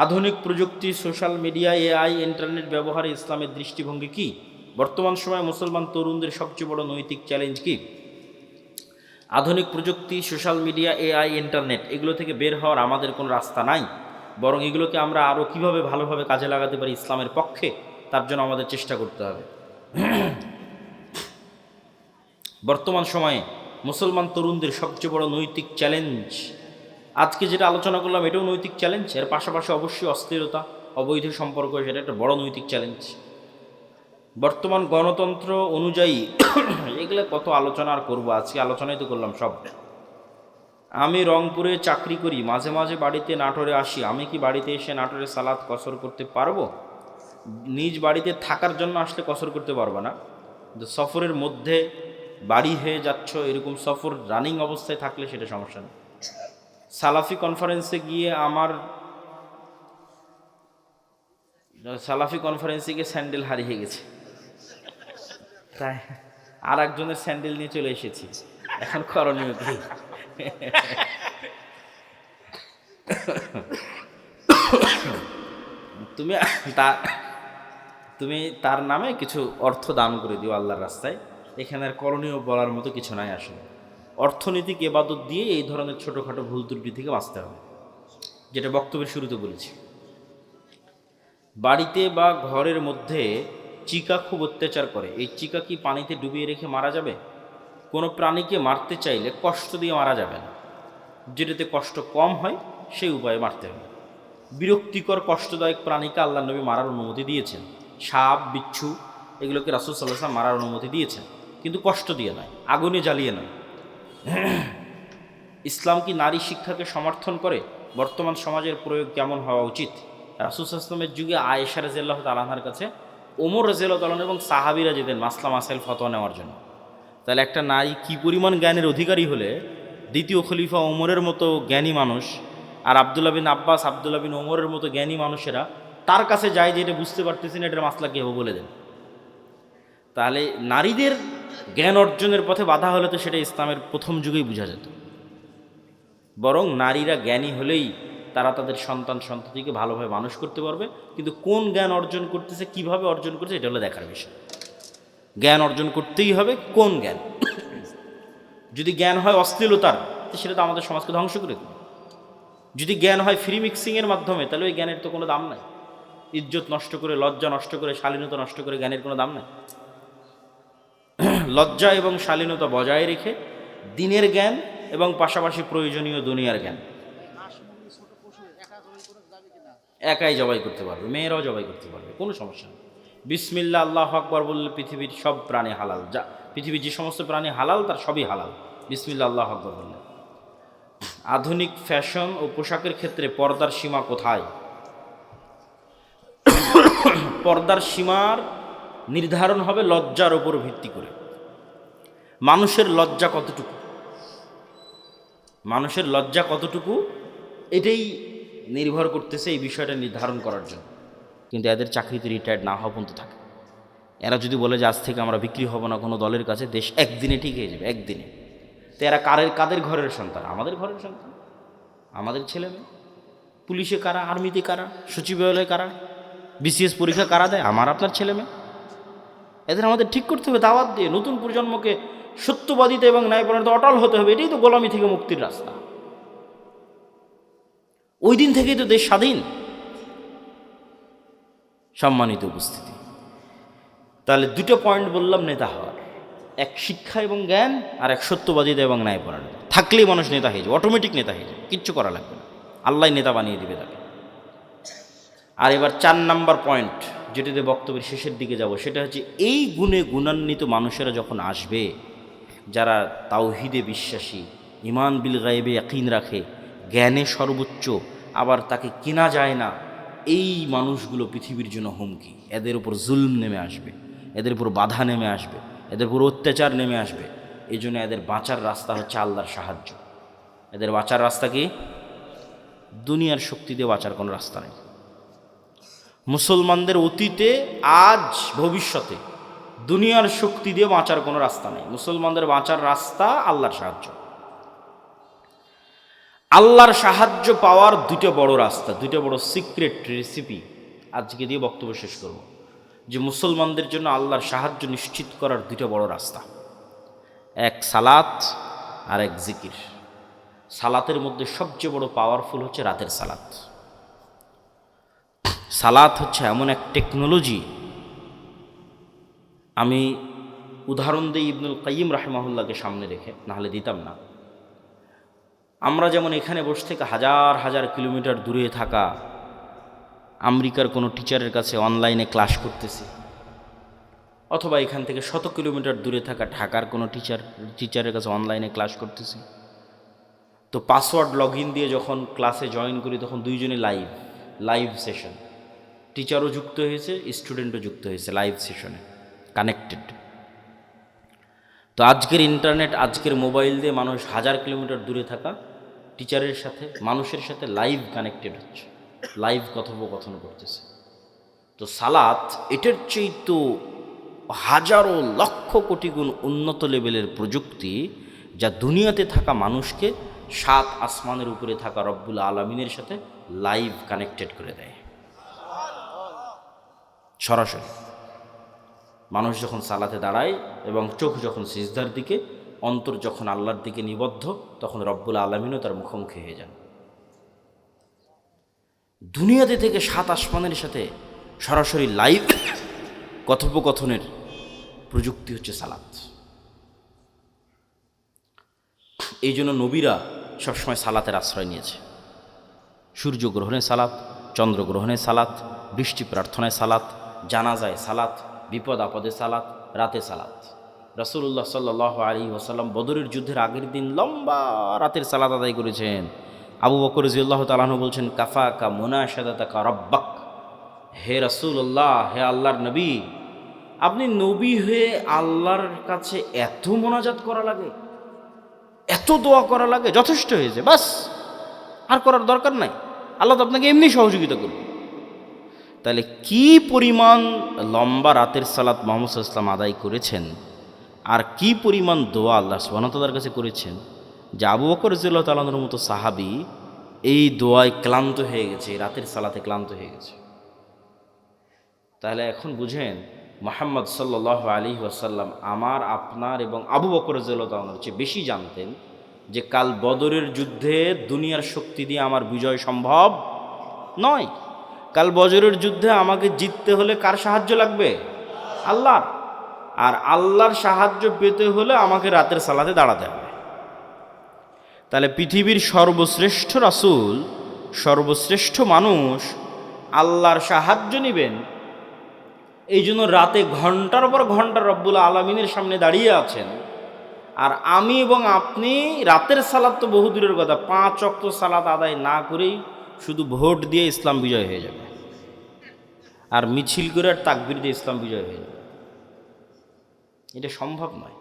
আধুনিক প্রযুক্তি, social media, AI, internet ব্যবহারে ইসলামের দৃষ্টিভঙ্গি কী? বর্তমান সময়ে মুসলমান তরুণদের সবচেয়ে বড় নৈতিক চ্যালেঞ্জ কী? আধুনিক প্রযুক্তি, সোশ্যাল মিডিয়া, এআই, ইন্টারনেট এগুলো থেকে বের হওয়ার আমাদের কোনো রাস্তা নাই, বরং এগুলোকে আমরা আরও কীভাবে ভালোভাবে কাজে লাগাতে পারি ইসলামের পক্ষে, তার জন্য আমাদের চেষ্টা করতে হবে। বর্তমান সময়ে মুসলমান তরুণদের সবচেয়ে বড় নৈতিক চ্যালেঞ্জ, আজকে যেটা আলোচনা করলাম এটাও নৈতিক চ্যালেঞ্জ, এর পাশাপাশি অবশ্যই অস্থিরতা, অবৈধ সম্পর্ক, সেটা একটা বড় নৈতিক চ্যালেঞ্জ। বর্তমান গণতন্ত্র অনুযায়ী এগুলো কত আলোচনা আর করবো, আজকে আলোচনাই তো করলাম সব। আমি রংপুরে চাকরি করি, মাঝে মাঝে বাড়িতে নাটোরে আসি, আমি কি বাড়িতে এসে নাটোরে সালাত কসর করতে পারবো? নিজ বাড়িতে থাকার জন্য আসলে কসর করতে পারবো না, সফরের মধ্যে বাড়ি হয়ে যাচ্ছ এরকম সফর রানিং অবস্থায় থাকলে সেটা সমস্যা নেই। সালাফি কনফারেন্সে গিয়ে স্যান্ডেল হারিয়ে গেছে, তাই আর একজনের স্যান্ডেল নিয়ে চলে এসেছি, এখন করণীয় কি? তুমি তার নামে কিছু অর্থ দান করে দিও আল্লাহর রাস্তায়, এখানে আর করণীয় বলার মতো কিছু নাই। আসলে অর্থনৈতিক ইবাদত দিয়ে এই ধরনের ছোটোখাটো ভুল ত্রুটি থেকে বাঁচতে হবে, যেটা বক্তব্যের শুরুতে বলেছি। বাড়িতে বা ঘরের মধ্যে চিকা খুব অত্যাচার করে, এই চিকা কি পানিতে ডুবিয়ে রেখে মারা যাবে? কোনো প্রাণীকে মারতে চাইলে কষ্ট দিয়ে মারা যাবে না, যেটাতে কষ্ট কম হয় সেই উপায়ে মারতে হবে। বিরক্তিকর কষ্টদায়ক প্রাণীকে আল্লাহ নবী মারার অনুমতি দিয়েছেন, সাপ, বিচ্ছু এগুলোকে রাসূল সাল্লাল্লাহু আলাইহি ওয়াসাল্লাম মারার অনুমতি দিয়েছেন, কিন্তু কষ্ট দিয়ে নয়, আগুনে জ্বালিয়ে নয়। ইসলাম কি নারী শিক্ষাকে সমর্থন করে? বর্তমান সমাজের প্রয়োগ কেমন হওয়া উচিত? রাসূল সাল্লাল্লাহু আলাইহি ওয়াসাল্লামের যুগে আয়েশা রাদিয়াল্লাহু তাআলা আনহার কাছে ওমর রাদিয়াল্লাহু তাআলা এবং সাহাবীরা যেতেন মাসলা মাসাইল ফতোয়া নেওয়ার জন্য। তাহলে একটা নারী কী পরিমাণ জ্ঞানের অধিকারী হলে দ্বিতীয় খলিফা ওমরের মতো জ্ঞানী মানুষ আর আব্দুল্লাহ বিন আব্বাস, আব্দুল্লাহ বিন ওমরের মতো জ্ঞানী মানুষেরা তার কাছে যায় যে এটা বুঝতে পারতেছেন এটার মাসলা কী হবে বলে দেন। তাহলে নারীদের জ্ঞান অর্জনের পথে বাধা হলে তো সেটা ইসলামের প্রথম যুগেই বোঝা যেত। বরং নারীরা জ্ঞানী হলেই তারা তাদের সন্তান সন্ততিকে ভালোভাবে মানুষ করতে পারবে, কিন্তু কোন জ্ঞান অর্জন করতেছে, কিভাবে অর্জন করছে, এটা হলো দেখার বিষয়। জ্ঞান অর্জন করতেই হবে, কোন জ্ঞান? যদি জ্ঞান হয় অশ্লীলতার, সেটা তো আমাদের সমাজকে ধ্বংস করে দেবে। যদি জ্ঞান হয় ফ্রি মিক্সিংয়ের মাধ্যমে, তাহলে ওই জ্ঞানের তো কোনো দাম নাই। ইজ্জত নষ্ট করে, লজ্জা নষ্ট করে, শালীনতা নষ্ট করে জ্ঞানের কোনো দাম নাই। লজ্জা এবং শালীনতা বজায় রেখে দিনের জ্ঞান এবং পাশাপাশি প্রয়োজনীয় দুনিয়ার জ্ঞান। একাই জবাই করতে পারবে, মেয়েরাও জবাই করতে পারবে, কোনো সমস্যা নেই। বিসমিল্লাহ আল্লাহু আকবার বললে পৃথিবীর সব প্রাণী হালাল, যা পৃথিবীর যে সমস্ত প্রাণী হালাল তার সবই হালাল বিসমিল্লাহ আল্লাহু আকবার বললে। আধুনিক ফ্যাশন ও পোশাকের ক্ষেত্রে পর্দার সীমা কোথায়? পর্দার সীমার নির্ধারণ হবে লজ্জার উপর ভিত্তি করে। মানুষের লজ্জা কতটুকু এটাই নির্ভর করতেছে এই বিষয়টা নির্ধারণ করার জন্য। কিন্তু এদের চাকরিতে রিটায়ার্ড না হওয়া পর্যন্ত থাকে। এরা যদি বলে যে আজ থেকে আমরা বিক্রি হব না কোনো দলের কাছে, দেশ একদিনে ঠিক হয়ে যাবে, একদিনে। তো এরা কাদের ঘরের সন্তান? আমাদের ঘরের সন্তান, আমাদের ছেলে মেয়ে। পুলিশে কারা, আর্মিতে কারা, সচিবালয়ে কারা, বিসিএস পরীক্ষা কারা দেয়? আমার আপনার ছেলে মেয়ে। এদের আমাদের ঠিক করতে হবে দাওয়াত দিয়ে, নতুন প্রজন্মকে সত্যবাদিতা এবং ন্যায়পরায়ণতা অটল হতে হবে। এটাই তো গোলামি থেকে মুক্তির রাস্তা। ওই দিন থেকেই তো দেশ স্বাধীন। সম্মানিত উপস্থিতি, তাহলে দুটো পয়েন্ট বললাম নেতা হওয়ার, এক শিক্ষা এবং জ্ঞান, আর এক সত্যবাদিতা এবং ন্যায়পরায়ণতা। থাকলেই মানুষ নেতা হয়ে যাবে, অটোমেটিক নেতা হয়ে যাবে, কিচ্ছু করা লাগবে না, আল্লাহ নেতা বানিয়ে দিবে তাকে। আর এবার 4 নাম্বার পয়েন্ট, যেটাতে বক্তব্যের শেষের দিকে যাব, সেটা হচ্ছে এই গুণে গুণান্বিত মানুষেরা যখন আসবে, যারা তাওহীদে বিশ্বাসী, ঈমান বিল গায়বে ইয়াকিন রাখে, জ্ঞানে সর্বোচ্চ, আবার তাকে কেনা যায় না, এই মানুষগুলো পৃথিবীর জন্য হুমকি। এদের উপর জুলম নেমে আসবে, এদের উপর বাধা নেমে আসবে, এদের উপর অত্যাচার নেমে আসবে। এই জন্য এদের বাঁচার রাস্তা হচ্ছে আল্লাহর সাহায্য। এদের বাঁচার রাস্তা কি? দুনিয়ার শক্তি দিয়ে বাঁচার কোনো রাস্তা নেই। মুসলমানদের অতীতে, আজ, ভবিষ্যতে দুনিয়ার শক্তি দিয়ে বাঁচার কোনো রাস্তা নেই। মুসলমানদের বাঁচার রাস্তা আল্লাহর সাহায্য। আল্লাহর সাহায্য পাওয়ার দুটো বড় রাস্তা, দুটো বড় সিক্রেট রেসিপি আজকে দিয়ে বক্তব্য শেষ করব, যে মুসলমানদের জন্য আল্লাহর সাহায্য নিশ্চিত করার দুটো বড় রাস্তা, এক সালাত আর এক জিকির। সালাতের মধ্যে সবচেয়ে বড় পাওয়ারফুল হচ্ছে রাতের সালাত। সালাত হচ্ছে এমন এক টেকনোলজি, আমি উদাহরণ দিই ইবনুল কাইয়িম রাহিমাহুল্লাহকে সামনে রেখে, নাহলে দিতাম না। আমরা যেমন এখানে বসে থেকে হাজার হাজার কিলোমিটার দূরে থাকা আমেরিকার কোনো টিচারের কাছে অনলাইনে ক্লাস করতেছি, অথবা এখান থেকে 100 কিলোমিটার দূরে থাকা ঢাকার কোনো টিচারের কাছে অনলাইনে ক্লাস করতেছি, তো পাসওয়ার্ড লগ ইন দিয়ে যখন ক্লাসে জয়েন করি তখন দুইজনে লাইভ সেশন, টিচারও যুক্ত হয়েছে, স্টুডেন্টও যুক্ত হয়েছে লাইভ সেশনে, কানেক্টেড। তো আজকের ইন্টারনেট, আজকের মোবাইল দিয়ে মানুষ হাজার কিলোমিটার দূরে থাকা টিচারের সাথে, মানুষের সাথে লাইভ কানেক্টেড হচ্ছে, লাইভ কথোপকথন করতেছে। তো সালাত এটার চেয়ে তো হাজারো লক্ষ কোটি গুণ উন্নত লেভেলের প্রযুক্তি, যা দুনিয়াতে থাকা মানুষকে 7 আসমানের উপরে থাকা রব্বুল আলামিনের সাথে লাইভ কানেক্টেড করে দেয়। সরাসরি মানুষ যখন সালাতে দাঁড়ায় এবং চোখ যখন সিজদার দিকে, অন্তর যখন আল্লাহর দিকে নিবদ্ধ, তখন রব্বুল আলামিনও তার মুখোমুখি হয়ে যান। দুনিয়াতে থেকে 7 আসমানের সাথে সরাসরি লাইভ কথোপকথনের প্রযুক্তি হচ্ছে সালাত। এই জন্য নবীরা সবসময় সালাতের আশ্রয় নিয়েছে। সূর্যগ্রহণে সালাত, চন্দ্রগ্রহণে সালাত, বৃষ্টি প্রার্থনায় সালাত, জানাজায় সালাত, বিপদ আপদে সালাত, রাতে সালাত। রাসূলুল্লাহ সাল্লাল্লাহু আলাইহি ওয়াসাল্লাম বদরের যুদ্ধের আগের দিন লম্বা রাতের সালাত আদায় করেছেন। আবু বকর রাদিয়াল্লাহু তাআলা আনহু বলছেন, কাফাকা মুনাশাদাতাকা রাব্বাক, হে রাসূলুল্লাহ, হে আল্লাহর নবী, আপনি নবী হয়ে আল্লাহর কাছে এত মোনাজাত করা লাগে, এত দোয়া করা লাগে, যথেষ্ট হয়েছে, বাস, আর করার দরকার নাই, আল্লাহ তো আপনাকে এমনি সহযোগিতা করবে। তাহলে কি পরিমাণ লম্বা রাতের সালাত মুহাম্মদ সাল্লাল্লাহু আলাইহি ওয়াসাল্লাম আদায় করেছেন, আর কি পরিমাণ দোয়া আল্লাহ সুবহানাহু ওয়া তাআলার কাছে করেছেন, যে আবু বকর রাদিয়াল্লাহু তাআলা আনহুর মতো সাহাবী এই দোয়ায় ক্লান্ত হয়ে গেছে, এই রাতের সালাতে ক্লান্ত হয়ে গেছে। তাহলে এখন বুঝেন, মুহাম্মদ সাল্লাল্লাহু আলাইহি ওয়াসাল্লাম আমার, আপনার এবং আবু বকর রাদিয়াল্লাহু তাআলা আনহুর চেয়ে বেশি জানতেন যে কাল বদরের যুদ্ধে দুনিয়ার শক্তি দিয়ে আমার বিজয় সম্ভব নয়। কাল বদরের যুদ্ধে আমাকে জিততে হলে কার সাহায্য লাগবে? আল্লাহর। আর আল্লাহর সাহায্য পেতে হলে আমাকে রাতের সালাতে দাঁড়াতে হবে। তাহলে পৃথিবীর সর্বশ্রেষ্ঠ রাসূল, সর্বশ্রেষ্ঠ মানুষ আল্লাহর সাহায্য নেবেন, এই জন্য রাতে ঘন্টার পর ঘন্টা রব্বুল আলামিনের সামনে দাঁড়িয়ে আছেন। আর আমি এবং আপনি রাতের সালাত তো বহু দূরের কথা, 5 ওয়াক্ত সালাত আদায় না করেই শুধু ভোট দিয়ে ইসলাম বিজয় হয়ে যাবে, আর মিছিল করে আর তাকবীর দিয়ে ইসলাম বিজয় হয়ে যাবে, এটা সম্ভব নয়।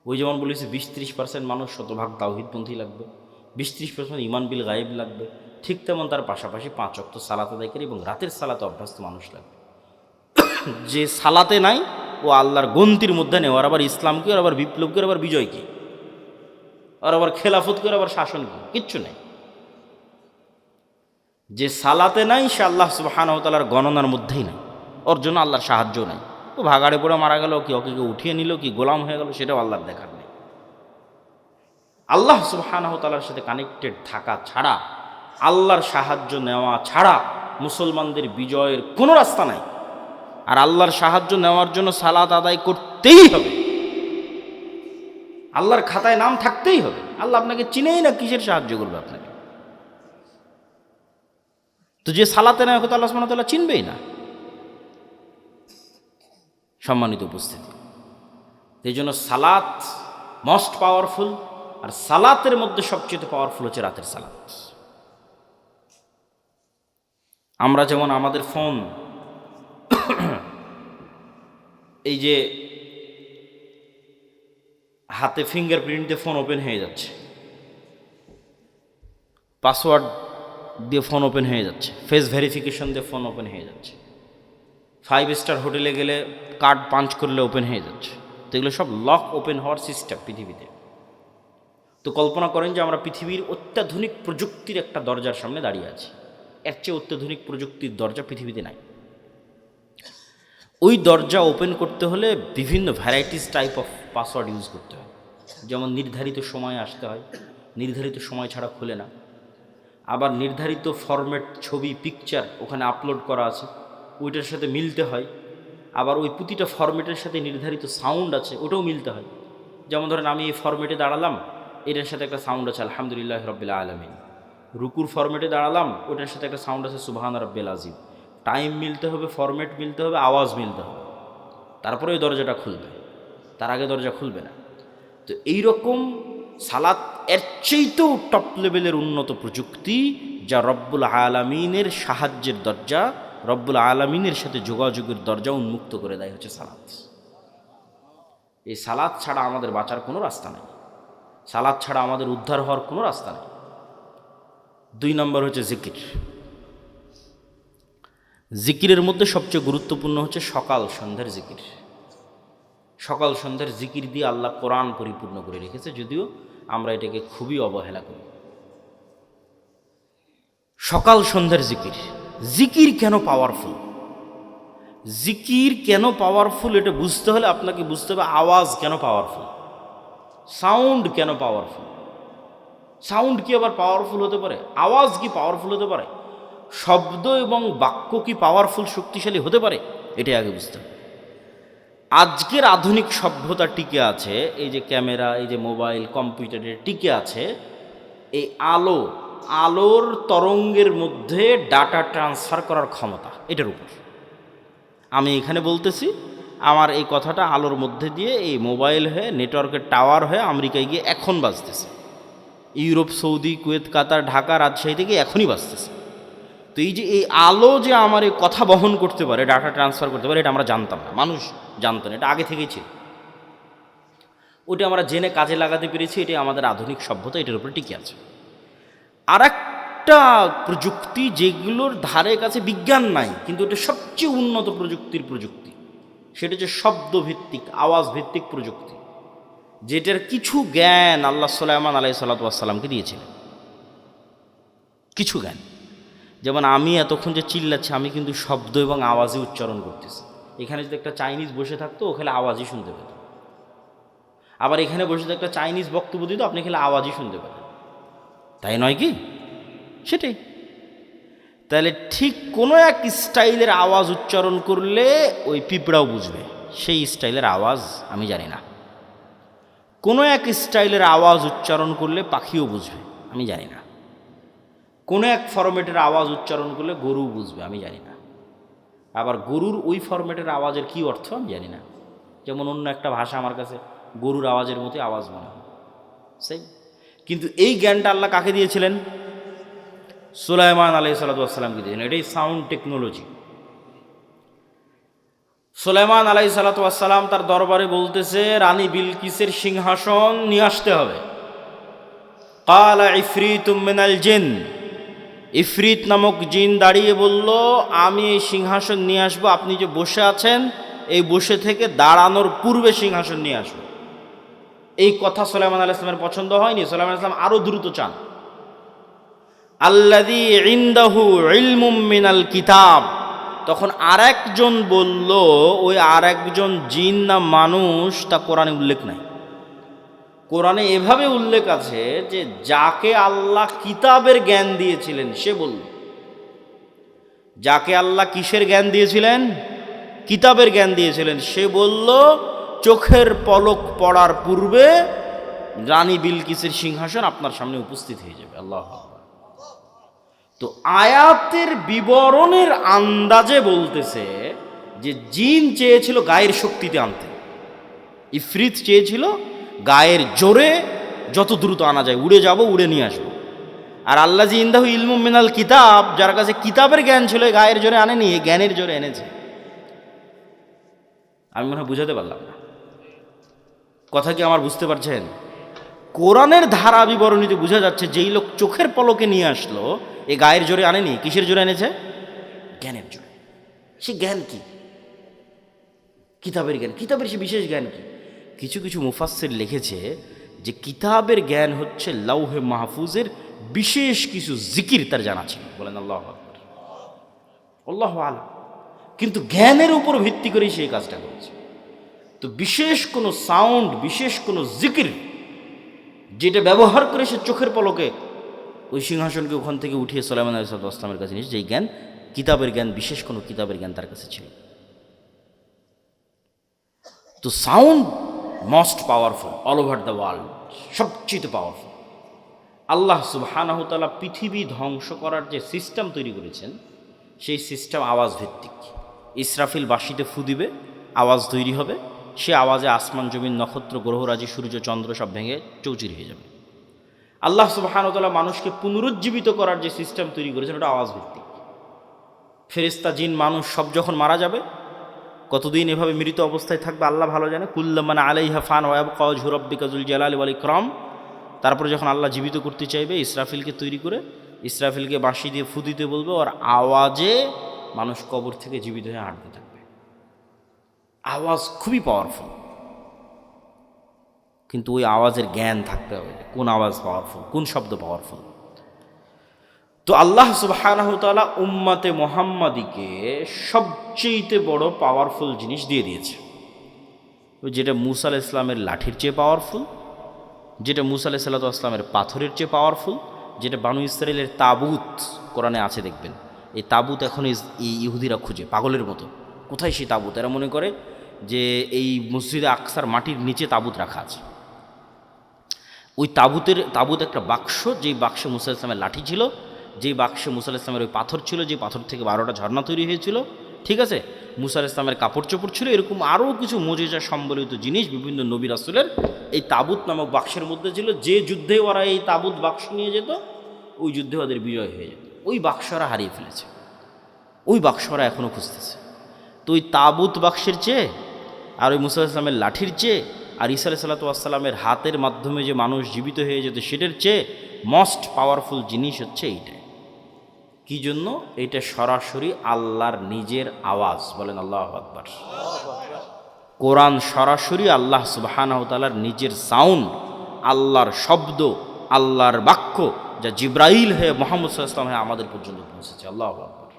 ওই যেমন বলেছে 20-30% মানুষ শতভাগ তাওহীদপন্থী লাগবে, 20-30% ঈমান বিল গায়েব লাগবে, ঠিক তেমন তার পাশাপাশি 5 ওয়াক্ত সালাত আদায়কারী এবং রাতের সালাতে অভ্যস্ত মানুষ লাগবে। যে সালাতে নাই ও আল্লাহর গন্তির মধ্যে নেই, ওর আবার ইসলাম কি, ওর আবার বিপ্লব কি, ওর আবার বিজয় কি, ওর আবার খেলাফত কি, ওর আবার শাসন কি, কিচ্ছু নেই। যে সালাতে নাই সে আল্লাহ সুবহানাহু ওয়া তাআলার গণনার মধ্যেই নাই, ওর জন্য আল্লাহর সাহায্য নাই। ও ভাগাড়ে পড়ে মারা গেল কি, ওকে কেউ উঠিয়ে নিল কি, গোলাম হয়ে গেল, সেটাও আল্লাহর দেখার নেই। আল্লাহ সুবহানাহু ওয়া তাআলার সাথে কানেক্টেড থাকা ছাড়া, আল্লাহর সাহায্য নেওয়া ছাড়া মুসলমানদের বিজয়ের কোনো রাস্তা নাই। আর আল্লাহর সাহায্য নেওয়ার জন্য সালাত আদায় করতেই হবে, আল্লাহর খাতায় নাম থাকতেই হবে। আল্লাহ আপনাকে চিনেই না, কিসের সাহায্য করবে আপনাকে? তো যে সালাতে নেয় হয়তো আল্লাহ সুবহানাহু ওয়া তাআলা চিনবেই না। সম্মানিত উপস্থিতি, এই জন্য সালাত মোস্ট পাওয়ারফুল, আর সালাতের মধ্যে সবচেয়ে পাওয়ারফুল হচ্ছে রাতের সালাত। আমরা যেমন আমাদের ফোন, এই যে হাতে ফিঙ্গারপ্রিন্ট দিয়ে ফোন ওপেন হয়ে যাচ্ছে, পাসওয়ার্ড দিয়ে ফোন ওপেন হয়ে যাচ্ছে, ফেস ভেরিফিকেশন দিয়ে ফোন ওপেন হয়ে যাচ্ছে, 5 স্টার হোটেলে গেলে কার্ড পাঞ্চ করলে ওপেন হয়ে যাচ্ছে। তো এগুলো সব লক ওপেন হওয়ার সিস্টেম পৃথিবীতে। তো কল্পনা করেন যে আমরা পৃথিবীর অত্যাধুনিক প্রযুক্তির একটা দরজার সামনে দাঁড়িয়ে আছি। এর চেয়ে অত্যাধুনিক প্রযুক্তির দরজা পৃথিবীতে নাই। ওই দরজা ওপেন করতে হলে বিভিন্ন varieties type of password use করতে হয়। যেমন নির্ধারিত সময়ে আসতে হয়, নির্ধারিত সময় ছাড়া খুলে না। আবার নির্ধারিত ফরম্যাট ছবি পিকচার ওখানে আপলোড করা আছে, ওইটার সাথে মিলতে হয়। আবার ওই প্রতিটা ফরম্যাটের সাথে নির্ধারিত সাউন্ড আছে, ওটাও মিলতে হয়। যেমন ধরেন আমি এই ফরম্যাটে দাঁড়ালাম, এটার সাথে একটা সাউন্ড আছে আলহামদুলিল্লাহ রাব্বিল আলামিন। রুকুর ফরম্যাটে দাঁড়ালাম, ওটার সাথে একটা সাউন্ড আছে সুবহান রাব্বিল আযীম। টাইম মিলতে হবে, ফরম্যাট মিলতে হবে, আওয়াজ মিলতে হবে, তারপরে ওই দরজাটা খুলবে, তার আগে দরজা খুলবে না। তো এইরকম সালাত এর চেয়েতেও টপ লেভেলের উন্নত প্রযুক্তি, যা রব্বুল আলামিনের সাহায্যের দরজা, রব্বুল আলামিনের সাথে যোগাযোগের দরজা উন্মুক্ত করে দেয় হচ্ছে সালাত। এই সালাত ছাড়া আমাদের বাঁচার কোনো রাস্তা নেই, সালাত ছাড়া আমাদের উদ্ধার হওয়ার কোনো রাস্তা নেই। 2 নম্বর হচ্ছে জিকির। জিকিরের মধ্যে সবচেয়ে গুরুত্বপূর্ণ হচ্ছে সকাল সন্ধ্যার জিকির। সকাল সন্ধ্যার জিকির দিয়ে আল্লাহ কোরআন পরিপূর্ণ করে রেখেছে, যদিও আমরা এটাকে খুবই অবহেলা করি। সকাল সন্ধ্যার জিকির। জিকির কেন পাওয়ারফুল? জিকির কেন পাওয়ারফুল এটা বুঝতে হলে আপনাকে বুঝতে হবে আওয়াজ কেন পাওয়ারফুল, সাউন্ড কেন পাওয়ারফুল। সাউন্ড কি আবার পাওয়ারফুল হতে পারে? আওয়াজ কি পাওয়ারফুল হতে পারে? শব্দ এবং বাক্য কি পাওয়ারফুল, শক্তিশালী হতে পারে? এটাই আগে বুঝতে হবে। আজকের আধুনিক সভ্যতা টিকে আছে, এই যে ক্যামেরা, এই যে মোবাইল, কম্পিউটারের টিকে আছে এই আলোর তরঙ্গের মধ্যে ডাটা ট্রান্সফার করার ক্ষমতা, এটার উপর। আমি এখানে বলতেছি, আমার এই কথাটা আলোর মধ্যে দিয়ে এই মোবাইল হয়ে, নেটওয়ার্কের টাওয়ার হয়ে আমেরিকায় গিয়ে এখন বাজতেছে, ইউরোপ, সৌদি, কুয়েত, কাতার, ঢাকা, রাজশাহী থেকে এখনই বাজতেছে। তো এই যে এই আলো যে আমার এই কথা বহন করতে পারে, ডাটা ট্রান্সফার করতে পারে, এটা আমরা জানতাম না, মানুষ জানতো না, এটা আগে থেকেই ছিল। ওটা আমরা জেনে কাজে লাগাতে পেরেছি, এটাই আমাদের আধুনিক সভ্যতা, এটার উপরে টিকে আছে। আর একটা প্রযুক্তি যেগুলোর ধারে কাছে বিজ্ঞান নাই, কিন্তু এটা সবচেয়ে উন্নত প্রযুক্তি, সেটা হচ্ছে শব্দভিত্তিক, আওয়াজ ভিত্তিক প্রযুক্তি, যেটার কিছু জ্ঞান আল্লাহ সুলাইমান আলাইহিসসালাতু ওয়াসসালামকে দিয়েছিলেন। কিছু জ্ঞান, যেমন আমি এতক্ষণ যে চিল্লাচ্ছি, আমি কিন্তু শব্দ এবং আওয়াজই উচ্চারণ করতেছি। এখানে যদি একটা চাইনিজ বসে থাকতো, ও খেলে আওয়াজই শুনতে পেত। আবার এখানে বসে যদি একটা চাইনিজ বক্তব্য দিত, আপনি খেলে আওয়াজই শুনতে পেতেন, তাই নয় কি? সেটাই। তাহলে ঠিক কোনো এক স্টাইলের আওয়াজ উচ্চারণ করলে ওই পিঁপড়াও বুঝবে, সেই স্টাইলের আওয়াজ আমি জানি না। কোনো এক স্টাইলের আওয়াজ উচ্চারণ করলে পাখিও বুঝবে, আমি জানি না। কোনো এক ফরম্যাটের আওয়াজ উচ্চারণ করলে গরু বুঝবে, আমি জানি না। আবার গরুর ওই ফরম্যাটের আওয়াজের কী অর্থ আমি জানি না। যেমন অন্য একটা ভাষা আমার কাছে গরুর আওয়াজের মতোই আওয়াজ মনে হয়, সেই। কিন্তু এই জ্ঞানটা আল্লাহ কাকে দিয়েছিলেন? সুলাইমান আলাইহিসসালাতু ওয়াসসালামকে দিয়েছিলেন। এটাই সাউন্ড টেকনোলজি। সুলাইমান আলাইহিসসালাতু ওয়াসসালাম তার দরবারে বলতেছে, রানী বিলকিসের সিংহাসন নিয়ে আসতে হবে। ক্বালা ইফরিতুম মিনাল জিন, ইফরিত নামক জিন দাঁড়িয়ে বলল, আমি এই সিংহাসন নিয়ে আসবো, আপনি যে বসে আছেন এই বসে থেকে দাঁড়ানোর পূর্বে সিংহাসন নিয়ে আসবো। এই কথা সুলাইমান আলাইহিস সালামের পছন্দ হয়নি। সুলাইমান আলাইহিস সালাম আরো দ্রুত চান। আল্লাযী ইনদাহু ইলমুম মিনাল কিতাব, তখন আরেকজন বলল, ওই আরেকজন জিন না মানুষ তা কোরআনে উল্লেখ নাই। কোরআনে এভাবে উল্লেখ আছে যে যাকে আল্লাহ কিতাবের জ্ঞান দিয়েছিলেন সে বলল। যাকে আল্লাহ কিসের জ্ঞান দিয়েছিলেন? কিতাবের জ্ঞান দিয়েছিলেন, সে বলল চোখের পলক পড়ার পূর্বে রানী বিলকিসের সিংহাসন আপনার সামনে উপস্থিত হয়ে যাবে। আল্লাহ আকবার। তো আয়াতের বিবরণের আন্দাজে বলতেছে যে জিন চেয়েছিল গায়ের শক্তিতে আনতে, ইফরিত চেয়েছিল গায়ের জোরে যত দ্রুত আনা যায়, উড়ে যাব, উড়ে নিয়ে আসবো। আর আল্লাযী ইনদাহু ইলমুম মিনাল কিতাব, যার কাছে কিতাবের জ্ঞান ছিল, গায়ের জোরে আনেনি, জ্ঞানের জোরে এনেছে। আমি মনে হয় বুঝাতে পারলাম না কথা, কি আমার বুঝতে পারছেন? কোরআনের ধারা বিবরণীতে বোঝা যাচ্ছে যেই লোক চোখের পলকে নিয়ে আসলো, এ গায়ের জোরে আনেনি, কিসের জোরে এনেছে? জ্ঞানের জোরে। সে জ্ঞান কি? কিতাবের জ্ঞান। কিতাবের সে বিশেষ জ্ঞান কি? কিছু কিছু মুফাসসির লিখেছে যে কিতাবের জ্ঞান হচ্ছে লাউহে মাহফুজের বিশেষ কিছু জিকির তার জানা ছিল। বলেন আল্লাহু আকবার, আল্লাহু আলাম। কিন্তু জ্ঞানের উপর ভিত্তি করে সেই কাজটা করেছে। তো বিশেষ কোনো সাউন্ড, বিশেষ কোনো জিকির যেটা ব্যবহার করে সে চোখের পলকে ওই সিংহাসনকে ওখান থেকে উঠিয়ে সুলাইমান আলাইহিস সালামের কাছে নিয়েছে, যেই জ্ঞান কিতাবের জ্ঞান, বিশেষ কোনো কিতাবের জ্ঞান তার কাছে ছিল। তো sound most powerful all over the world, সবচেয়ে পাওয়ারফুল। আল্লাহ সুবহানাহু তাআলা পৃথিবী ধ্বংস করার যে সিস্টেম তৈরি করেছেন, সেই সিস্টেম আওয়াজ ভিত্তিক। ইসরাফিল বাঁশিতে ফু দিবে, আওয়াজ তৈরি হবে, সে আওয়াজে আসমান জমিন নক্ষত্র গ্রহরাজি সূর্য চন্দ্র সব ভেঙে চৌচির হয়ে যাবে। আল্লাহ সুবহানাহু ওয়া তাআলা মানুষকে পুনরুজ্জীবিত করার যে সিস্টেম তৈরি করেছেন, ওটা আওয়াজ ভিত্তিক। ফেরেশতা জিন মানুষ সব যখন মারা যাবে, কতদিন এভাবে মৃত অবস্থায় থাকবে আল্লাহ ভালো জানে। কুল্লুমান আলাইহা ফান ওয়া ইয়াবকা ওয়াজহু রাব্বিকা যুল জালালি ওয়াল ইকরাম। তারপরে যখন আল্লাহ জীবিত করতে চাইবে, ইসরাফিলকে তৈরি করে ইসরাফিলকে বাঁশি দিয়ে ফু দিতে বলবে, ওর আওয়াজে মানুষ কবর থেকে জীবিত হয়ে হাঁটতে থাকবে। আওয়াজ খুবই পাওয়ারফুল, কিন্তু ওই আওয়াজের জ্ঞান থাকতে হবে, কোন আওয়াজ পাওয়ারফুল, কোন শব্দ পাওয়ারফুল। তো আল্লাহ সুবহানাহু তাআলা উম্মতে মুহাম্মাদিকে সবচেয়ে বড় পাওয়ারফুল জিনিস দিয়ে দিয়েছে, যেটা মূসা আলাইহিস সালামের লাঠির চেয়ে পাওয়ারফুল, যেটা মূসা আলাইহিস সালামের পাথরের চেয়ে পাওয়ারফুল, যেটা বানু ইসরাইলের তাবুত কোরআনে আছে দেখবেন। এই তাবুত এখন এই ইহুদিরা খুঁজে পাগলের মতো, কোথায় সেই তাবুত? এরা মনে করে যে এই মসজিদে আকসার মাটির নিচে তাবুত রাখা আছে। ওই তাবুত একটা বাক্স, যেই বাক্সে মূসা আলাইহিস সালামের লাঠি ছিল, যেই বাক্সে মূসা আলাইহিস সালামের ওই পাথর ছিল, যে পাথর থেকে 12টা ঝর্ণা তৈরি হয়েছিল, ঠিক আছে, মূসা আলাইহিস সালামের কাপড় চোপড় ছিল, এরকম আরও কিছু মুজিজা সম্বলিত জিনিস বিভিন্ন নবী রাসূলের এই তাবুত নামক বাক্সের মধ্যে ছিল। যে যুদ্ধে ওরা এই তাবুত বাক্স নিয়ে যেত, ওই যুদ্ধে ওদের বিজয় হয়ে যেত। ওই বাক্স ওরা হারিয়ে ফেলেছে, ওই বাক্স ওরা এখনও খুঁজতেছে। তো ওই তাবুত বাক্সের চেয়ে আর ওই মূসা আলাইহিস সালামের লাঠির চেয়ে আর ঈসা আলাইহিস সালামের হাতের মাধ্যমে যে মানুষ জীবিত হয়ে যেত, সেটার চেয়ে মোস্ট পাওয়ারফুল জিনিস হচ্ছে এইটা। কি জন্য? এটা সরাসরি আল্লাহর নিজের আওয়াজ। বলেন আল্লাহু আকবার। কোরআন সরাসরি আল্লাহ সুবহানাহু তাআলার নিজের সাউন্ড, আল্লাহর শব্দ, আল্লাহর বাক্য, যা জিব্রাইল হয়ে মুহাম্মদ সাল্লাল্লাহু আলাইহি ওয়াসাল্লাম আমাদের পর্যন্ত পৌঁছেছে। আল্লাহু আকবার।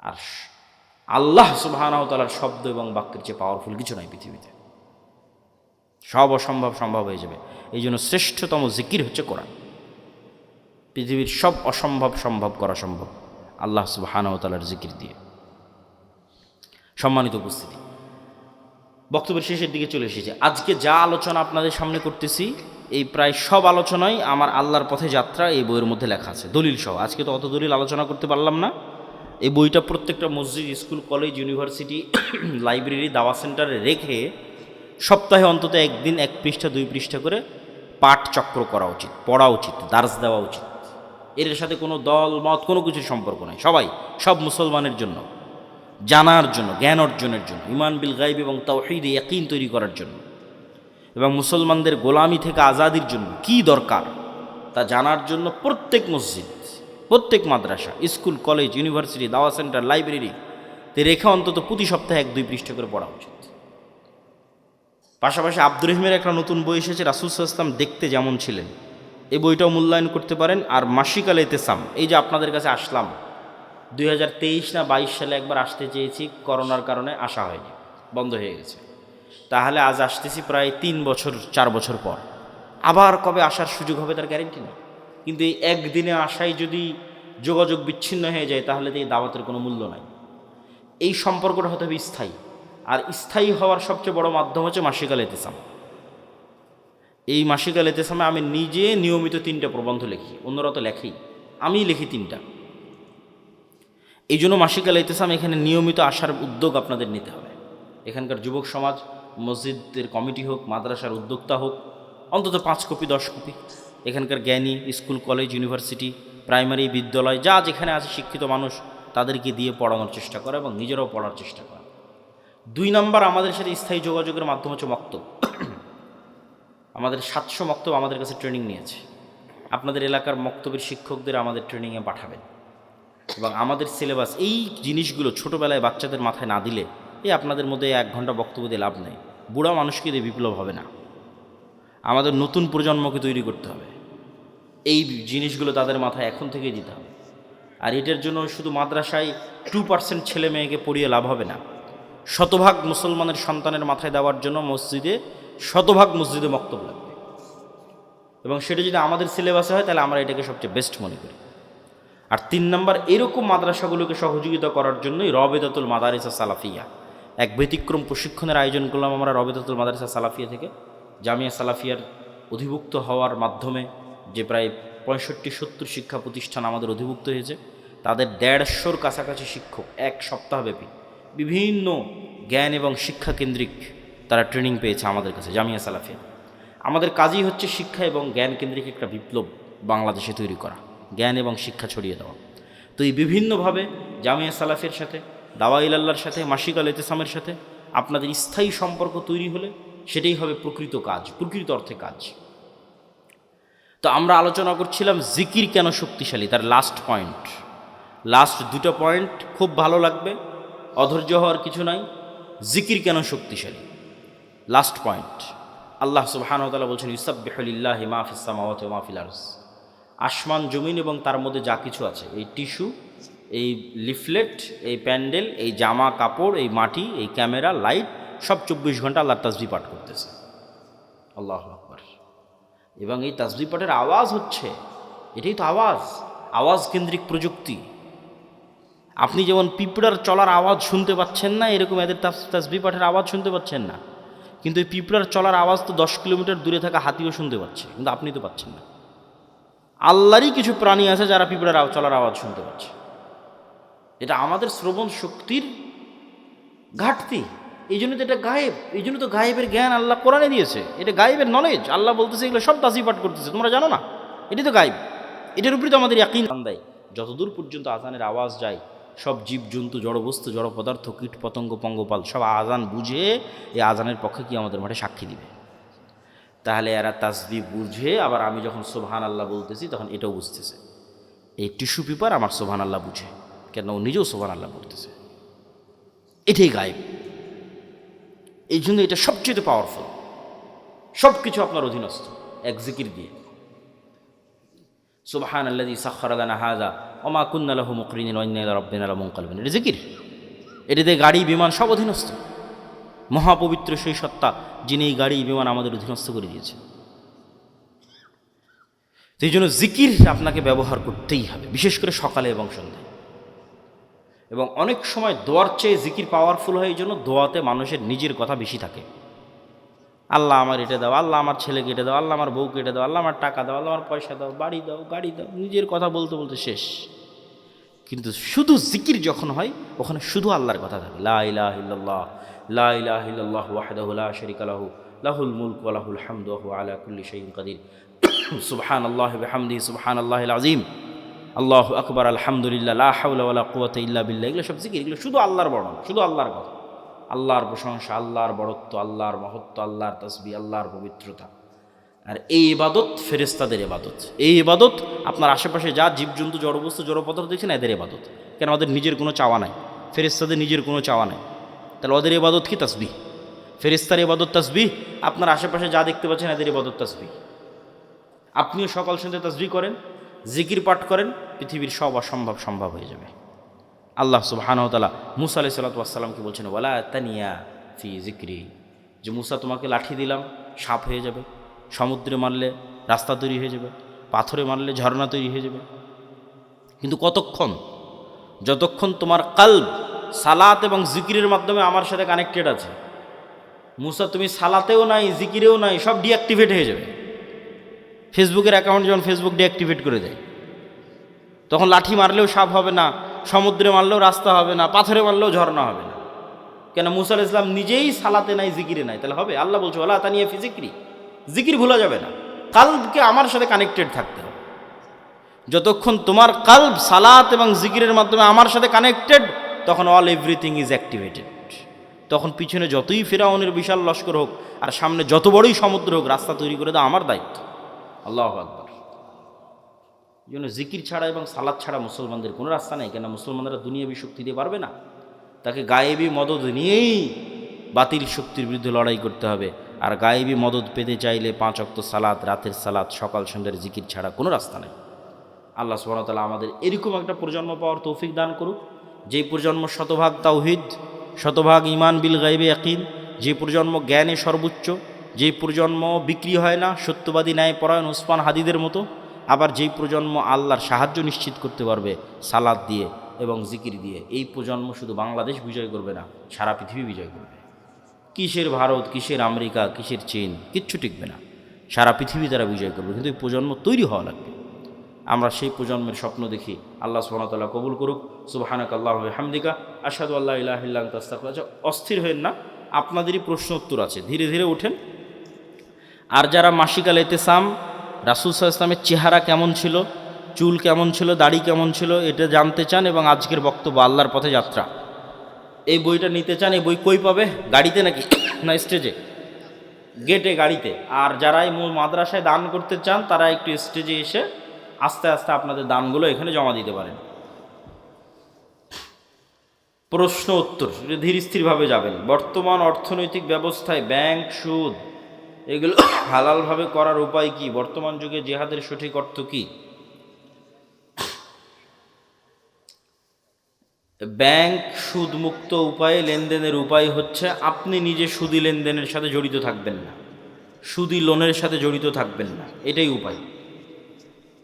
আর আল্লাহ সুবহানাহু তাআলার শব্দ এবং বাক্যের চেয়ে পাওয়ারফুল কিছু নাই পৃথিবীতে। সব অসম্ভব সম্ভব হয়ে যাবে। এই জন্য শ্রেষ্ঠতম জিকির হচ্ছে কোরআন। পৃথিবীর সব অসম্ভব সম্ভব করা সম্ভব আল্লাহ সুবহানাহু ওয়া তাআলার জিকির দিয়ে। সম্মানিত উপস্থিতি, বক্তব্যের শেষের দিকে চলে এসেছে। আজকে যা আলোচনা আপনাদের সামনে করতেছি, এই প্রায় সব আলোচনাই আমার আল্লাহর পথে যাত্রা এই বইয়ের মধ্যে লেখা আছে, দলিল সহ। আজকে তো অত দলিল আলোচনা করতে পারলাম না। এই বইটা প্রত্যেকটা মসজিদ, স্কুল, কলেজ, ইউনিভার্সিটি, লাইব্রেরি, দাওয়া সেন্টারে রেখে সপ্তাহে অন্তত একদিন 1 পৃষ্ঠা 2 পৃষ্ঠা করে পাঠ চক্র করা উচিত, পড়া উচিত, দার্স দেওয়া উচিত। এর সাথে কোনো দল মত কোনো কিছুর সম্পর্ক নাই। সব মুসলমানের জন্য, জানার জন্য, জ্ঞান অর্জনের জন্য, ঈমান বিল গায়ব এবং তাওহীদে ইয়াকিন তৈরি করার জন্য, এবং মুসলমানদের গোলামি থেকে আজাদির জন্য কি দরকার তা জানার জন্য প্রত্যেক মসজিদ, প্রত্যেক মাদ্রাসা, স্কুল, কলেজ, ইউনিভার্সিটি, দাওয়া সেন্টার, লাইব্রেরিতে রেখে অন্তত প্রতি সপ্তাহে 1-2 পৃষ্ঠা করে পড়া উচিত। পাশাপাশি আব্দুর রহিমের একটা নতুন বই এসেছে, রাসূল সাল্লাল্লাহু আলাইহি ওয়াসাল্লাম দেখতে যেমন ছিলেন, এই বইটাও মূল্যায়ন করতে পারেন। আর মাসিক আল ইতিসাম, এই যে আপনাদের কাছে আসলাম, 2023 না 22 সালে একবার আসতে চেয়েছি, করোনার কারণে আসা হয়নি, বন্ধ হয়ে গেছে। তাহলে আজ আসতেছি প্রায় 3 বছর 4 বছর পর। আবার কবে আসার সুযোগ হবে তার গ্যারেন্টি নেই। কিন্তু এই একদিনে আসাই যদি যোগাযোগ বিচ্ছিন্ন হয়ে যায়, তাহলে তো এই দাওয়াতের কোনো মূল্য নাই। এই সম্পর্কটা হতে হবে স্থায়ী, আর স্থায়ী হওয়ার সবচেয়ে বড় মাধ্যম হচ্ছে মাসিক আল ইতিসাম। এই মাসিক আল ইতিসামে আমি নিজে নিয়মিত 3টা প্রবন্ধ লিখি, অন্যরা তো লেখেই, আমি লিখি 3টা। এই জন্য মাসিক আল ইতিসাম এখানে নিয়মিত আসার উদ্যোগ আপনাদের নিতে হবে। এখানকার যুবক সমাজ, মসজিদের কমিটি হোক, মাদ্রাসার উদ্যোক্তা হোক, অন্তত 5 কপি 10 কপি এখানকার জ্ঞানী, স্কুল, কলেজ, ইউনিভার্সিটি, প্রাইমারি, বিদ্যালয়, যা যেখানে আছে শিক্ষিত মানুষ, তাদেরকে দিয়ে পড়ানোর চেষ্টা করা এবং নিজেরাও পড়ার চেষ্টা করা। 2 নম্বর, আমাদের সাথে স্থায়ী যোগাযোগের মাধ্যম হচ্ছে মক্তব। আমাদের 700 মক্তব আমাদের কাছে ট্রেনিং নিয়েছে। আপনাদের এলাকার মক্তবের শিক্ষকদের আমাদের ট্রেনিংয়ে পাঠাবেন, এবং আমাদের সিলেবাস এই জিনিসগুলো ছোটোবেলায় বাচ্চাদের মাথায় না দিলে, আপনাদের মধ্যে 1 ঘন্টা বক্তব্য দিয়ে লাভ নেই। বুড়া মানুষকে দিয়ে বিপ্লব হবে না। আমাদের নতুন প্রজন্মকে তৈরি করতে হবে। এই জিনিসগুলো তাদের মাথায় এখন থেকেই দিতে হবে। আর এটার জন্য শুধু মাদ্রাসায় 2% ছেলে মেয়েকে পড়িয়ে লাভ হবে না। শতভাগ মুসলমানের সন্তানের মাথায় দেওয়ার জন্য শতভাগ মসজিদে বক্তব্য লাগবে, এবং সেটা যদি আমাদের সিলেবাসে হয় তাহলে আমরা এটাকে সবচেয়ে বেস্ট মনে করি। আর 3 নম্বর, এরকম মাদ্রাসাগুলোকে সহযোগিতা করার জন্যই রবেদাতুল মাদারিস সালাফিয়া এক ব্যতিক্রম প্রশিক্ষণের আয়োজন করলাম আমরা রবেদাতুল মাদারিস সালাফিয়া থেকে। জামিয়া সালাফিয়ার অধিভুক্ত হওয়ার মাধ্যমে যে প্রায় 65-70 শিক্ষা প্রতিষ্ঠান আমাদের অধিভুক্ত হয়েছে, তাদের 150-র কাছাকাছি শিক্ষক এক সপ্তাহব্যাপী বিভিন্ন জ্ঞান এবং শিক্ষা কেন্দ্রিক তারা ট্রেনিং পেয়েছে আমাদের কাছে জামিয়া সালাফিয়া। আমাদের কাজই হচ্ছে শিক্ষা এবং জ্ঞান কেন্দ্রিক একটা বিপ্লব বাংলাদেশে তৈরি করা, জ্ঞান এবং শিক্ষা ছড়িয়ে দেওয়া। তো এই বিভিন্নভাবে জামিয়া সালাফিয়ার সাথে, দাওয়াইল আল্লাহর সাথে, মাসিক আল ইতিসামের সাথে আপনাদের স্থায়ী সম্পর্ক তৈরি হলে সেটাই হবে প্রকৃত কাজ, প্রকৃত অর্থে কাজ। তো আমরা আলোচনা করছিলাম জিকির কেন শক্তিশালী, তার লাস্ট 2টা পয়েন্ট খুব ভালো লাগবে, অধৈর্য হওয়ার কিছু নাই। জিকির কেন শক্তিশালী, লাস্ট পয়েন্ট। আল্লাহ সুবহানাহু ওয়া তাআলা বলছেন ইউসাব্বিহু লিল্লাহি মা ফিস সামাওয়াতি ওয়া মা ফিল আরজ। আসমান জমিন এবং তার মধ্যে যা কিছু আছে, এই টিস্যু, এই লিফলেট, এই প্যান্ডেল, এই জামা কাপড়, এই মাটি, এই ক্যামেরা, লাইট, সব 24 ঘন্টা আল্লাহর তাসবিহ পাঠ করতেছে। আল্লাহু আকবার। এবং এই তাসবিহ পাঠের আওয়াজ হচ্ছে, এটাই তো আওয়াজ কেন্দ্রিক প্রযুক্তি। আপনি যেমন পিঁপড়ার চলার আওয়াজ শুনতে পাচ্ছেন না, এরকম এদের তাসবিহ পাঠের আওয়াজ শুনতে পাচ্ছেন না। কিন্তু এই পিঁপড়ার চলার আওয়াজ তো 10 কিলোমিটার দূরে থাকা হাতিও শুনতে পাচ্ছে, কিন্তু আপনি তো পাচ্ছেন না। আল্লাহরই কিছু প্রাণী আছে যারা পিঁপড়ার চলার আওয়াজ শুনতে পাচ্ছে। এটা আমাদের শ্রবণ শক্তির ঘাটতি, এই জন্য তো এটা গায়েব। এই জন্য তো গায়েবের জ্ঞান আল্লাহ কোরআনে দিয়েছে, এটা গায়েবের নলেজ। আল্লাহ বলতেছে এগুলো সব তাসবিহ পাঠ করতেছে, তোমরা জানো না, এটাই তো গায়েব। এটার উপরে তো আমাদের ইয়াকিন দেয়। যতদূর পর্যন্ত আজানের আওয়াজ যায়, সব জীবজন্তু, জড়বস্তু, জড় পদার্থ, কীট পতঙ্গ, পঙ্গপাল সব আজান বুঝে এই আজানের পক্ষে কি আমাদের মাঠে সাক্ষী দিবে। তাহলে এরা তাসবিহ বুঝে, আবার আমি যখন সুবহানাল্লাহ বলতেছি তখন এটাও বুঝতেছে। এই টিস্যু পেপার আমার সুবহানাল্লাহ বুঝে, কেন ও নিজেও সুবহানাল্লাহ বলতেছে। এটাই গায়েব। এই জন্য এটা সবচেয়ে পাওয়ারফুল, সব কিছু আপনার অধীনস্থ এক জিকির দিয়ে। সুবহানাল্লাযী সাখখারা লানা হাযা ওয়া মা কুন্না লাহু মুকরিনিন ওয়া ইন্না ইলা রাব্বিনা লামুনকালিবুন। এটা জিকির, এটাতে গাড়ি বিমান সব অধীনস্থ। মহাপবিত্র সেই সত্তা যিনি এই গাড়ি বিমান আমাদের অধীনস্থ করে দিয়েছেন। সেই জন্য জিকির আপনাকে ব্যবহার করতেই হবে, বিশেষ করে সকালে এবং সন্ধ্যায়। এবং অনেক সময় দোয়ার চেয়ে জিকির পাওয়ারফুল হয়, এই জন্য দোয়াতে মানুষের নিজের কথা বেশি থাকে। আল্লাহ আমার এটা দাও, আল্লাহ আমার ছেলেকে এটা দাও, আল্লাহ আমার বউকে এটা দাও, আল্লাহ আমার টাকা দাও, আল্লাহ আমার পয়সা দাও, বাড়ি দাও, গাড়ি দাও, নিজের কথা বলতে বলতে শেষ। কিন্তু শুধু জিকির যখন হয়, ওখানে শুধু আল্লাহর কথা থাকে। লা ইলাহা ইল্লাল্লাহ, লা ইলাহা ইল্লাল্লাহু ওয়াহদাহু লা শারীকা লাহু, লাহুল মুলকু ওয়া লাহুল হামদু ওয়া হুয়া আলা কুল্লি শাইইন কাদির, সুবহানাল্লাহি ওয়া বিহামদিহি সুবহানাল্লাহিল আযীম, আল্লাহু আকবার, আলহামদুলিল্লাহ, লা হাওলা ওয়া লা কুওয়াতা ইল্লা বিল্লাহ। এগুলো সব জিকির, এগুলো শুধু আল্লাহর বর্ণনা, শুধু আল্লাহর কথা, আল্লাহর প্রশংসা, আল্লাহর বড়ত্ব, আল্লাহর মহত্ব, আল্লাহর তাসবিহ, আল্লাহর পবিত্রতা। আর এই ইবাদত ফেরেশতাদের ইবাদত। এই ইবাদত আপনার আশেপাশে যা জীবজন্তু, জড়বস্তু, জড়পদার্থ দেখছেন, এদের ইবাদত। কেন? ওদের নিজের কোনো চাওয়া নাই, ফেরেশতাদের নিজের কোনো চাওয়া নাই। তাহলে ওদের ইবাদত কি? তাসবিহ। ফেরেশতার ইবাদত তাসবিহ, আপনার আশেপাশে যা দেখতে পাচ্ছেন এদের ইবাদত তাসবিহ। আপনিও সকাল সন্ধ্যা তাসবিহ করেন, জিকির পাঠ করেন, পৃথিবীর সব অসম্ভব সম্ভব হয়ে যাবে। আল্লাহ সুবহানাহু ওয়া তাআলা মূসা আলাইহিস সালাতু ওয়াস সালামকে বলছেন ওয়ালা তানিয়া ফি যিকরি, যে মূসা তোমাকে লাঠি দিলাম সাপ হয়ে যাবে, সমুদ্রে মারলে রাস্তা তৈরি হয়ে যাবে, পাথরে মারলে ঝর্ণা তৈরি হয়ে যাবে। কিন্তু কতক্ষণ? যতক্ষণ তোমার কলব সালাত এবং জিকিরের মাধ্যমে আমার সাথে কানেক্টেড আছে। মূসা তুমি সালাতেও নাই, জিকিরেও নাই, সব ডিঅ্যাক্টিভেট হয়ে যাবে। ফেসবুকের অ্যাকাউন্ট যখন ফেসবুক ডিঅ্যাক্টিভেট করে দেয়, তখন লাঠি মারলেও সাপ হবে না, সমুদ্রে মারলেও রাস্তা হবে না, পাথরে মারলেও ঝর্ণা হবে না। কেন? মূসা আলাইহিস সালাম নিজেই সালাতে নাই, জিকিরে নাই, তাহলে হবে? আল্লাহ বলছে ওয়ালা তানিয়া ফি যিকরি, জিকির ভুলা যাবে না, কালবকে আমার সাথে কানেক্টেড থাকতে হবে। যতক্ষণ তোমার কালব সালাত এবং জিকিরের মাধ্যমে আমার সাথে কানেক্টেড, তখন অল এভরিথিং ইজ অ্যাক্টিভেটেড। তখন পিছনে যতই ফিরআউনের বিশাল লস্কর হোক আর সামনে যত বড়ই সমুদ্র হোক, রাস্তা তৈরি করে দেওয়া আমার দায়িত্ব। আল্লাহু আকবার। এই জন্য জিকির ছাড়া এবং সালাত ছাড়া মুসলমানদের কোনো রাস্তা নেই। কেন? মুসলমানরা দুনিয়াবী শক্তি দিয়ে পারবে না, তাকে গায়েবী মদদ নিয়েই বাতিল শক্তির বিরুদ্ধে লড়াই করতে হবে। আর গায়েবী মদদ পেতে চাইলে 5 ওয়াক্ত সালাত, রাতের সালাত, সকাল সন্ধ্যার জিকির ছাড়া কোনো রাস্তা নেই। আল্লাহ সুবহানাহু ওয়া তাআলা আমাদের এরকম একটা প্রজন্ম পাওয়ার তৌফিক দান করুক, যেই প্রজন্ম শতভাগ তাওহীদ, শতভাগ ঈমান বিল গায়বে ইয়াকিন, যে প্রজন্ম জ্ঞানে সর্বোচ্চ, যেই প্রজন্ম বিক্রি হয় না, সত্যবাদী ন্যায়পরায়ণ উসমান হাদিদের মতো। আবার যেই প্রজন্ম আল্লাহর সাহায্য নিশ্চিত করতে পারবে সালাত দিয়ে এবং জিকির দিয়ে, এই প্রজন্ম শুধু বাংলাদেশ বিজয় করবে না, সারা পৃথিবী বিজয় করবে। কিসের ভারত, কিসের আমেরিকা, কিসের চীন, কিচ্ছু টিকবে না, সারা পৃথিবী তারা বিজয় করবে। কিন্তু এই প্রজন্ম তৈরি হওয়া লাগবে। আমরা সেই প্রজন্মের স্বপ্ন দেখি। আল্লাহ সুবহানাহু ওয়া তাআলা কবুল করুক। সুবহানাকাল্লাহু ওয়া বিহামদিকা আশহাদু আল্লা ইলাহা ইল্লা আনতা আস্তাগফিরুকা। অস্থির হয়েন না, আপনাদেরই প্রশ্ন উত্তর আছে, ধীরে ধীরে ওঠেন। আর যারা মাসিকাল ইতিসাম, রাসূল সাল্লাল্লাহু আলাইহি ওয়াসাল্লামের চেহারা কেমন ছিল, চুল কেমন ছিল, দাড়ি কেমন ছিল, এটা জানতে চান এবং আজকের বক্তব্য আল্লাহর পথে যাত্রা, এই বইটা নিতে চান, এই বই কই পাবে? গাড়িতে নাকি না স্টেজে? গেটে, গাড়িতে। আর যারা এই মূল মাদ্রাসায় দান করতে চান তারা একটু স্টেজে এসে আস্তে আস্তে আপনাদের দানগুলো এখানে জমা দিতে পারেন। প্রশ্ন উত্তর ধীর স্থিরভাবে যাবেন। বর্তমান অর্থনৈতিক ব্যবস্থায় ব্যাংক, সুদ এগুলো হালালভাবে করার উপায় কি? বর্তমান যুগে জিহাদের সঠিক অর্থ কি? ব্যাংক সুদমুক্ত উপায়ে লেনদেনের উপায় হচ্ছে আপনি নিজে সুদি লেনদেনের সাথে জড়িত থাকবেন না, সুদি লোনের সাথে জড়িত থাকবেন না, এটাই উপায়।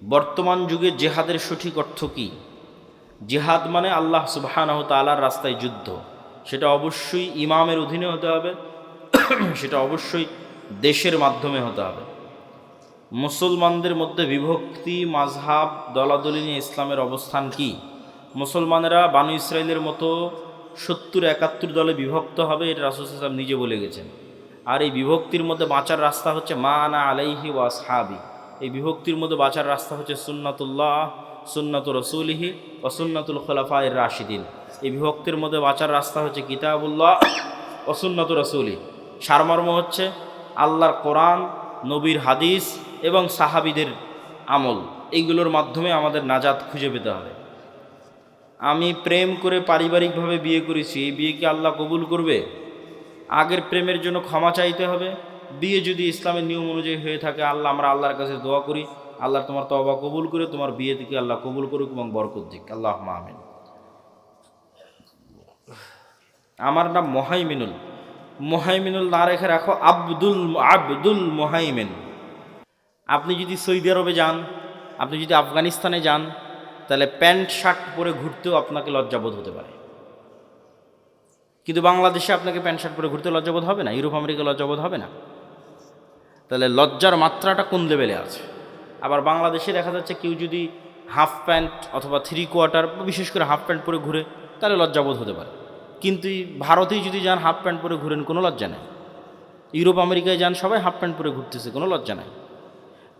বর্তমান যুগে জিহাদের সঠিক অর্থ কি? জিহাদ মানে আল্লাহ সুবহানাহু তাআলার রাস্তায় যুদ্ধ। সেটা অবশ্যই ইমামের অধীনে হতে হবে, সেটা অবশ্যই দেশের মাধ্যমে হতে হবে। মুসলমানদের মধ্যে বিভক্তি, মাযহাব, দলাদলি নিয়ে ইসলামের অবস্থান কি? মুসলমানেরা বানু ইসরাইলের মতো 70-71 দলে বিভক্ত হবে, এটা রাসূল সাল্লাল্লাহু আলাইহি ওয়াসাল্লাম নিজে বলে গেছেন। আর এই বিভক্তির মধ্যে বাঁচার রাস্তা হচ্ছে মা আনা আলাইহি ওয়া আসহাবি। এই বিভক্তির মধ্যে বাঁচার রাস্তা হচ্ছে সুন্নাতুল্লাহ, সুন্নাতু রাসূলিহি ওয়া সুন্নাতুল খুলাফায়ে রাশিদিন। এই বিভক্তির মধ্যে বাঁচার রাস্তা হচ্ছে কিতাবুল্লাহ ওয়া সুন্নাতু রাসূলি। সারমর্ম হচ্ছে আল্লাহর কোরআন, নবীর হাদিস এবং সাহাবীদের আমল, এইগুলোর মাধ্যমে আমাদের নাজাত খুঁজে পেতে হবে। আমি প্রেম করে পারিবারিকভাবে বিয়ে করেছি, এই বিয়ে কি আল্লাহ কবুল করবে? আগের প্রেমের জন্য ক্ষমা চাইতে হবে। বিয়ে যদি ইসলামের নিয়ম অনুযায়ী হয়ে থাকে, আমরা আল্লাহর কাছে দোয়া করি, আল্লাহ তোমার তওবা কবুল করে তোমার বিয়ে থেকে আল্লাহ কবুল করুক এবং বরকত দিক, আল্লাহুম্মা আমিন। আমার নাম মোহাইমিনুল। মোহাইমিনুল না রেখে রাখো আব্দুল মোহাইমিন। আপনি যদি সৌদি আরবে যান, আপনি যদি আফগানিস্তানে যান, তাহলে প্যান্ট শার্ট পরে ঘুরতেও আপনাকে লজ্জাবোধ হতে পারে। কিন্তু বাংলাদেশে আপনাকে প্যান্ট শার্ট পরে ঘুরতে লজ্জাবোধ হবে না, ইউরোপ আমেরিকা লজ্জাবোধ হবে না। তাহলে লজ্জার মাত্রাটা কোন লেভেলে আছে? আবার বাংলাদেশে দেখা যাচ্ছে কেউ যদি হাফ প্যান্ট অথবা 3/4, বিশেষ করে হাফ প্যান্ট পরে ঘুরে, তাহলে লজ্জাবোধ হতে পারে। কিন্তু ভারতেই যদি যান হাফ প্যান্ট পরে ঘুরেন, কোনো লজ্জা নেই। ইউরোপ আমেরিকায় যান, সবাই হাফ প্যান্ট পরে ঘুরতেছে, কোনো লজ্জা নাই।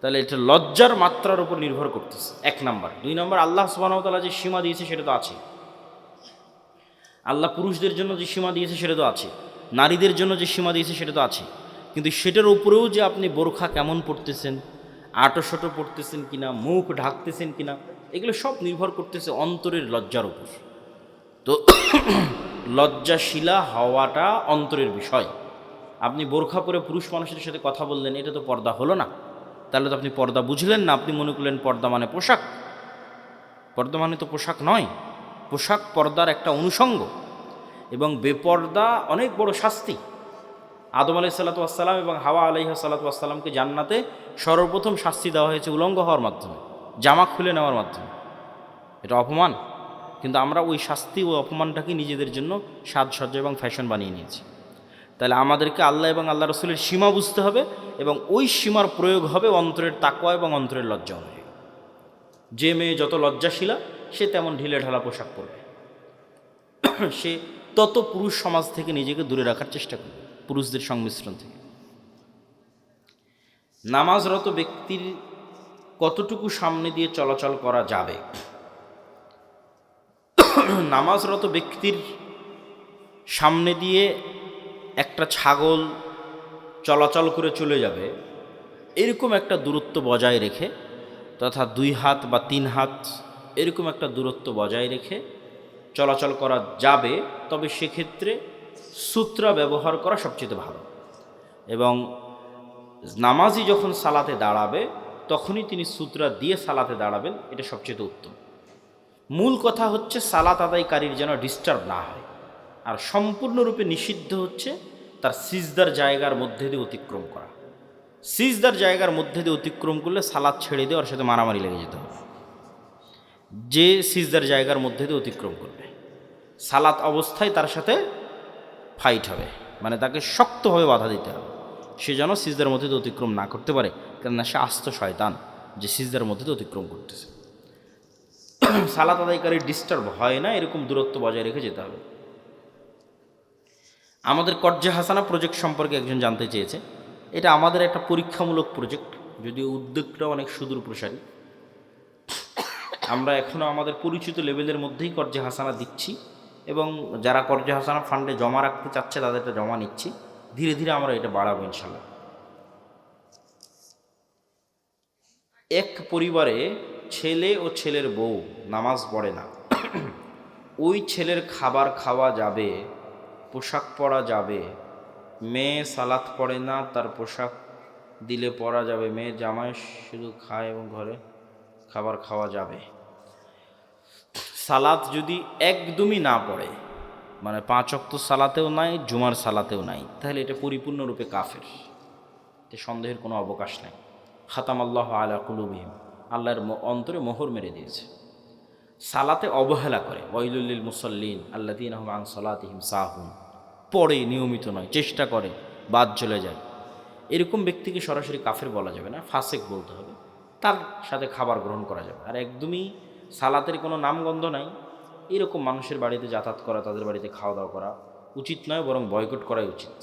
তাহলে এটা লজ্জার মাত্রার উপর নির্ভর করতেছে, 1 নাম্বার। 2 নাম্বার, আল্লাহ সুবহানাহু ওয়া তাআলা যে সীমা দিয়েছে সেটা তো আছে। আল্লাহ পুরুষদের জন্য যে সীমা দিয়েছে সেটা তো আছে, নারীদের জন্য যে সীমা দিয়েছে সেটা তো আছে। কিন্তু সেটার উপরেও যে আপনি বোরখা কেমন পড়তেছেন, আটোশটো পড়তেছেন কিনা, মুখ ঢাকতেছেন কিনা, এগুলো সব নির্ভর করতেছে অন্তরের লজ্জার উপর। তো লজ্জাশীলা হওয়াটা অন্তরের বিষয়। আপনি বোরখা পরে পুরুষ মানুষের সাথে কথা বললেন, এটা তো পর্দা হলো না। তাহলে তো আপনি পর্দা বুঝলেন না, আপনি মনে করলেন পর্দা মানে পোশাক। পর্দা মানে তো পোশাক নয়, পোশাক পর্দার একটা অনুষঙ্গ। এবং বেপর্দা অনেক বড় শাস্তি। আদম আলাইহিসসালাতু ওয়াসসালাম এবং হাওয়া আলাইহিসসালাতু ওয়াসসালামকে জান্নাতে সর্বপ্রথম শাস্তি দেওয়া হয়েছে উলঙ্গ হওয়ার মাধ্যমে, জামা খুলে নেওয়ার মাধ্যমে। এটা অপমান। কিন্তু আমরা ওই শাস্তি ও অপমানটাকে নিজেদের জন্য সাজসজ্জা এবং ফ্যাশন বানিয়ে নিয়েছি। তাহলে আমাদেরকে আল্লাহ এবং আল্লাহ রসুলের সীমা বুঝতে হবে এবং ওই সীমার প্রয়োগ হবে অন্তরের তাকওয়া এবং অন্তরের লজ্জা অনুযায়ী। যে মেয়ে যত লজ্জাশীলা সে তেমন ঢিলে ঢালা পোশাক পরবে, সে তত পুরুষ সমাজ থেকে নিজেকে দূরে রাখার চেষ্টা করবে, পুরুষদের সংমিশ্রণ থেকে। নামাজরত ব্যক্তির কতটুকু সামনে দিয়ে চলাচল করা যাবে? নামাজরত ব্যক্তির সামনে দিয়ে একটা ছাগল চলাচল করে চলে যাবে, এরকম একটা দূরত্ব বজায় রেখে, তথা 2 হাত বা 3 হাত এরকম একটা দূরত্ব বজায় রেখে চলাচল করা যাবে। তবে সেক্ষেত্রে সূত্রা ব্যবহার করা সবচেয়ে ভালো। এবং নামাজি যখন সালাতে দাঁড়াবে তখনই তিনি সুতরা দিয়ে সালাতে দাঁড়াবেন, এটা সবচেয়ে উত্তম। মূল কথা হচ্ছে সালাত আদায়কারীর যেন ডিস্টার্ব না হয়। আর সম্পূর্ণরূপে নিষিদ্ধ হচ্ছে তার সিজদার জায়গার মধ্যে দিয়ে অতিক্রম করা। সিজদার জায়গার মধ্যে দিয়ে অতিক্রম করলে সালাত ছেড়ে দিয়ে ওর সাথে মারামারি লেগে যেতে হবে। যে সিজদার জায়গার মধ্যে দিয়ে অতিক্রম করবে সালাত অবস্থায় তার সাথে ফাইট হবে, মানে তাকে শক্তভাবে বাধা দিতে হবে, সে যেন সিজদার মধ্যে দিয়ে অতিক্রম না করতে পারে, কেননা সে আস্ত শয়তান যে সিজদার মধ্যে দিয়ে অতিক্রম করতেছে। সালাত আদায়কারীর ডিস্টার্ব হয় না এরকম দূরত্ব বজায় রেখে যেতে হবে। আমাদের কর্জে হাসানা প্রজেক্ট সম্পর্কে একজন জানতে চেয়েছে। এটা আমাদের একটা পরীক্ষামূলক প্রজেক্ট, যদিও উদ্যোগটা অনেক সুদূর প্রসারী। আমরা এখনও আমাদের পরিচিত লেভেলের মধ্যেই কর্জে হাসানা দিচ্ছি এবং যারা কর্জে হাসানা ফান্ডে জমা রাখতে চাচ্ছে তাদেরটা জমা নিচ্ছি। ধীরে ধীরে আমরা এটা বাড়াবো ইনশাল্লাহ। এক পরিবারে ছেলে ও ছেলের বউ নামাজ পড়ে না, ওই ছেলের খাবার খাওয়া যাবে, পোশাক পরা যাবে, মেয়ে সালাত পড়ে না, তার পোশাক দিলে পরা যাবে, মেয়ে জামাই শুধু খায় এবং ঘরে খাবার খাওয়া যাবে। সালাত যদি একদমই না পড়ে, মানে 5 ওয়াক্ত সালাতেও নাই, জুমার সালাতেও নাই, তাহলে এটা পরিপূর্ণরূপে কাফের, এতে সন্দেহের কোনো অবকাশ নাই। খাতামাল্লাহু আলা কুলুবিহিম, আল্লাহর অন্তরে মোহর মেরে দিয়েছে। সালাতে অবহেলা করে, ওয়াইলুল লিল মুসাল্লিন আল্লাযীনা হুম আন সালাতিহিম সাহুন, পড়ে নিয়মিত নয়, চেষ্টা করে, বাদ চলে যায়, এরকম ব্যক্তিকে সরাসরি কাফের বলা যাবে না, ফাসেক বলতে হবে। তার সাথে খাবার গ্রহণ করা যাবে। আর একদমই সালাতের কোনো নামগন্ধ নাই এরকম মানুষের বাড়িতে যাতায়াত করা, তাদের বাড়িতে খাওয়া দাওয়া করা উচিত নয়, বরং বয়কট করাই উচিত।